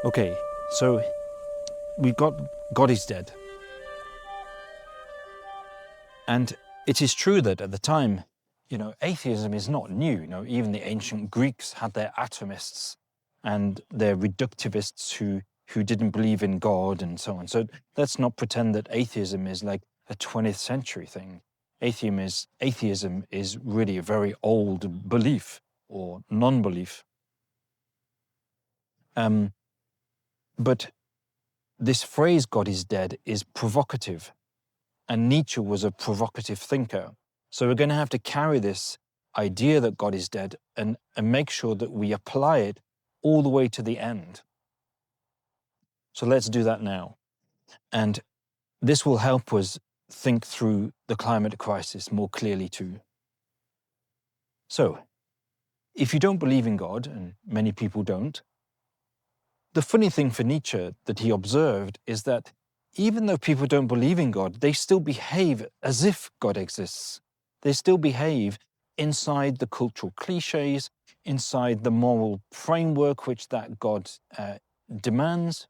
Okay, so we've got God is dead. And it is true that at the time, atheism is not new. Even the ancient Greeks had their atomists and their reductivists who didn't believe in God and so on. So let's not pretend that atheism is like a 20th century thing. Atheism is really a very old belief or non-belief. But this phrase, God is dead, is provocative. And Nietzsche was a provocative thinker. So we're going to have to carry this idea that God is dead and make sure that we apply it all the way to the end. So let's do that now. And this will help us think through the climate crisis more clearly too. So, if you don't believe in God, and many people don't, the funny thing for Nietzsche that he observed is that even though people don't believe in God, they still behave as if God exists. They still behave inside the cultural cliches, inside the moral framework which that God demands.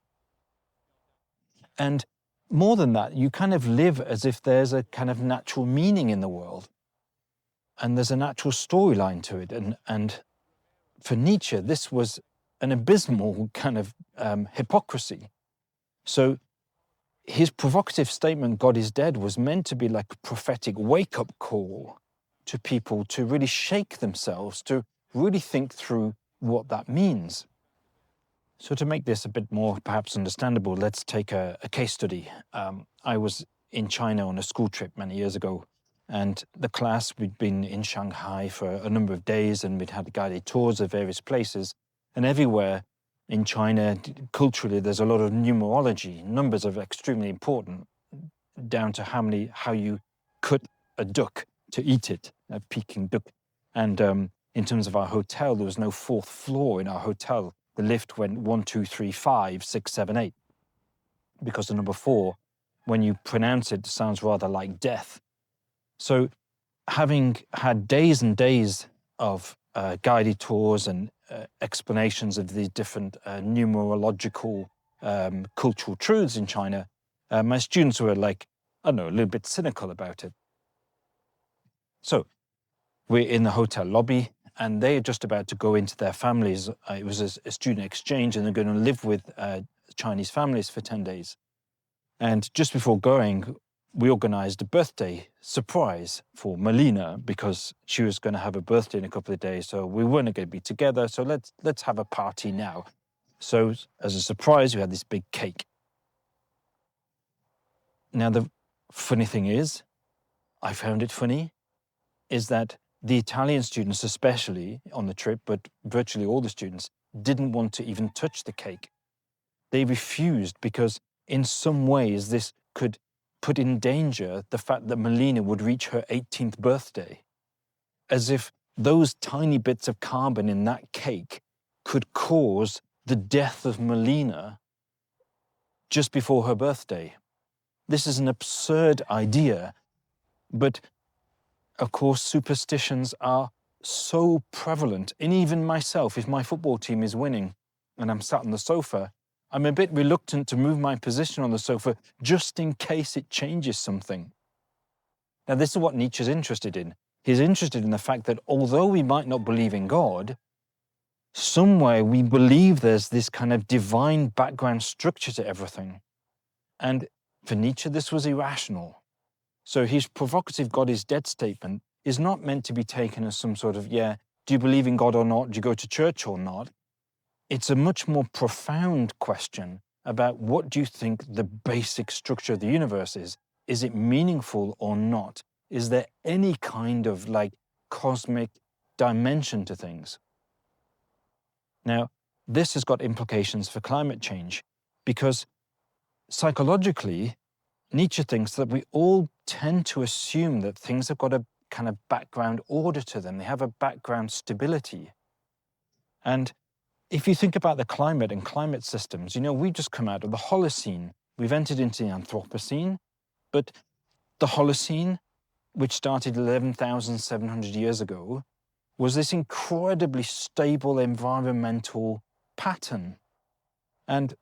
And more than that, you kind of live as if there's a kind of natural meaning in the world. And there's a natural storyline to it. And for Nietzsche, this was an abysmal kind of hypocrisy. So his provocative statement, God is dead, was meant to be like a prophetic wake-up call to people to really shake themselves, to really think through what that means. So to make this a bit more perhaps understandable, let's take a case study. I was in China on a school trip many years ago, and the class, we'd been in Shanghai for a number of days, and we'd had guided tours of various places, and everywhere in China, culturally, there's a lot of numerology. Numbers are extremely important, down to how you cut a duck to eat it, a Peking duck. And in terms of our hotel, there was no fourth floor in our hotel. The lift went 1, 2, 3, 5, 6, 7, 8, because the number 4, when you pronounce it, sounds rather like death. So having had days and days of guided tours and explanations of the different numerological cultural truths in China, my students were like, I don't know, a little bit cynical about it. So we're in the hotel lobby, and they're just about to go into their families. It was a student exchange, and they're going to live with Chinese families for 10 days. And just before going, we organized a birthday surprise for Melina, because she was going to have a birthday in a couple of days, so we weren't going to be together, so let's have a party now. So as a surprise, we had this big cake. Now, the funny thing is, I found it funny, is that the Italian students especially on the trip, but virtually all the students, didn't want to even touch the cake. They refused because in some ways this could put in danger the fact that Melina would reach her 18th birthday, as if those tiny bits of carbon in that cake could cause the death of Melina just before her birthday. This is an absurd idea, but of course superstitions are so prevalent. And even myself, if my football team is winning and I'm sat on the sofa, I'm a bit reluctant to move my position on the sofa just in case it changes something. Now, this is what Nietzsche's interested in. He's interested in the fact that although we might not believe in God, somewhere we believe there's this kind of divine background structure to everything. And for Nietzsche, this was irrational. So his provocative God is dead statement is not meant to be taken as some sort of, do you believe in God or not? Do you go to church or not? It's a much more profound question about what do you think the basic structure of the universe is? Is it meaningful or not? Is there any kind of cosmic dimension to things? Now, this has got implications for climate change, because psychologically, Nietzsche thinks that we all tend to assume that things have got a kind of background order to them. They have a background stability. And if you think about the climate and climate systems, we've just come out of the Holocene. We've entered into the Anthropocene, but the Holocene, which started 11,700 years ago, was this incredibly stable environmental pattern. And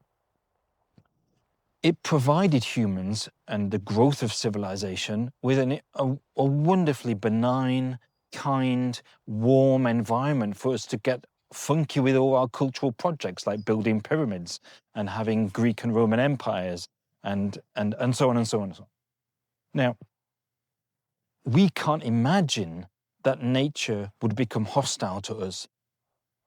it provided humans and the growth of civilization with a wonderfully benign, kind, warm environment for us to get funky with all our cultural projects, like building pyramids and having Greek and Roman empires and so on and so on and so on. Now, we can't imagine that nature would become hostile to us.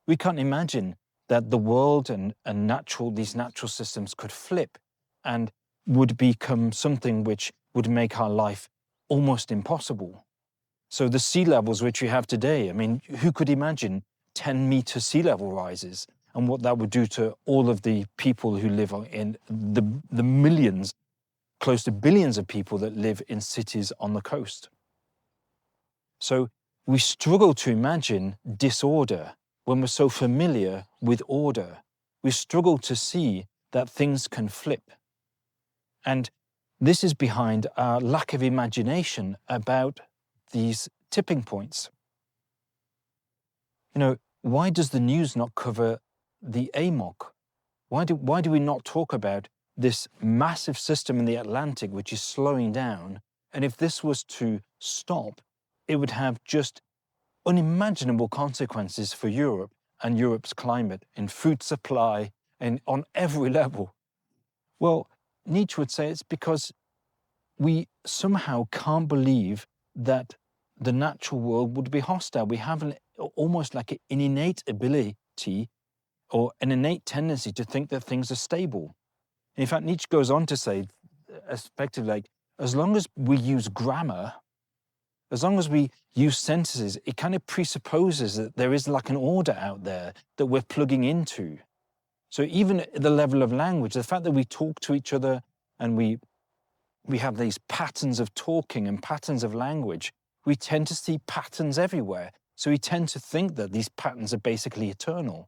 We can't imagine that the world and these natural systems could flip and would become something which would make our life almost impossible. So the sea levels which we have today, I mean, who could imagine 10-meter sea level rises and what that would do to all of the people who live in the millions, close to billions of people that live in cities on the coast? So we struggle to imagine disorder when we're so familiar with order. We struggle to see that things can flip. And this is behind our lack of imagination about these tipping points. You know, why does the news not cover the AMOC? Why do we not talk about this massive system in the Atlantic which is slowing down? And if this was to stop, it would have just unimaginable consequences for Europe and Europe's climate in food supply and on every level. Well, Nietzsche would say it's because we somehow can't believe that the natural world would be hostile. We have almost like an innate ability or an innate tendency to think that things are stable. In fact, Nietzsche goes on to say, effectively, like, as long as we use grammar, as long as we use sentences, it kind of presupposes that there is like an order out there that we're plugging into. So even at the level of language, the fact that we talk to each other and we have these patterns of talking and patterns of language, we tend to see patterns everywhere. So we tend to think that these patterns are basically eternal.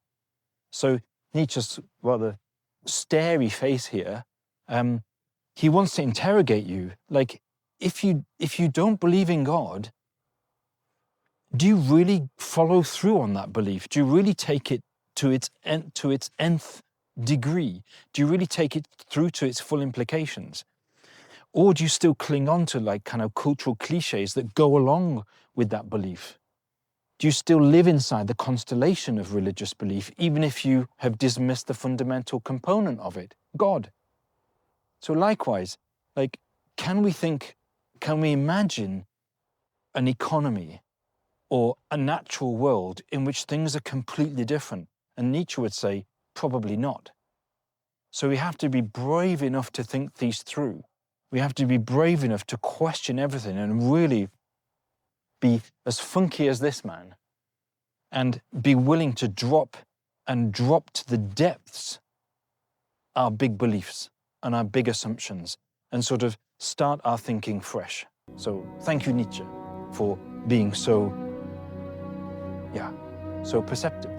So Nietzsche's rather starey face here, he wants to interrogate you. Like, if you don't believe in God, do you really follow through on that belief? Do you really take it to its nth degree? Do you really take it through to its full implications? Or do you still cling on to like kind of cultural cliches that go along with that belief? Do you still live inside the constellation of religious belief, even if you have dismissed the fundamental component of it, God? So likewise, like, can we imagine an economy or a natural world in which things are completely different? And Nietzsche would say, probably not. So we have to be brave enough to think these through. We have to be brave enough to question everything and really be as funky as this man and be willing to drop to the depths our big beliefs and our big assumptions and sort of start our thinking fresh. So thank you, Nietzsche, for being so perceptive.